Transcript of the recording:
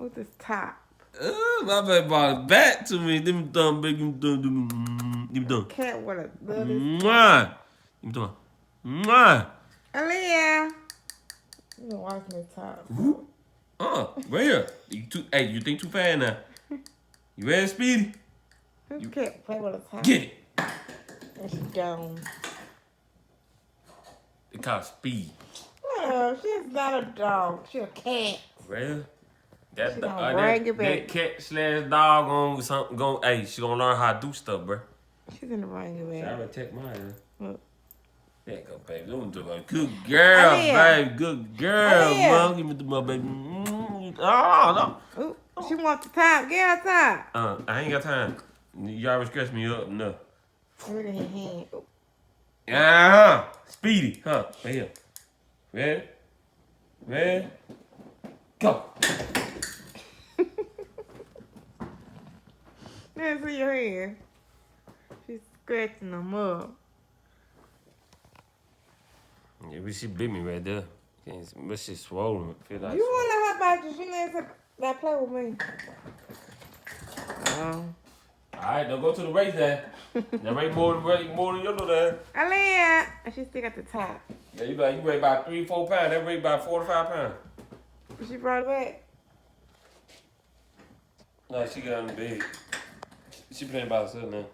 What's this top? My baby brought it back to me. Give me thumb, baby. Give me thumb. Cat with a little. Mwah. Give me thumb. Mwah. Aaliyah. You been watching this top. Right here. You think too fast now. You ready, Speedy? You can't play with a top. Get it. And she gone. They call Speed. Oh, she's not a dog. She's a cat. Well, that cat slash dog on something. Hey, she gonna learn how to do stuff, bro. She's in the ring of it. I would take mine. Look. There you go, baby. Don't do it. Good girl, baby. Good girl, mom. Give me the my baby. Oh, no. Ooh, she wants the top. Get her top. I ain't got time. You already scratched me up enough. Look at his hand. Speedy, huh? Right here. Ready? Ready? Go. Let me see your hand. She's scratching them up. Yeah, but she bit me right there. But she's swollen. Feel like You want to hot about you? She needs to play with me. Alright, don't go to the race then. That race more than your little dad. Aaliyah. And she still got the top. Yeah, you weigh about 3-4 pounds. That weigh about 4 to 5 pounds. She brought it back. No, she got on the bed. She playing by herself now.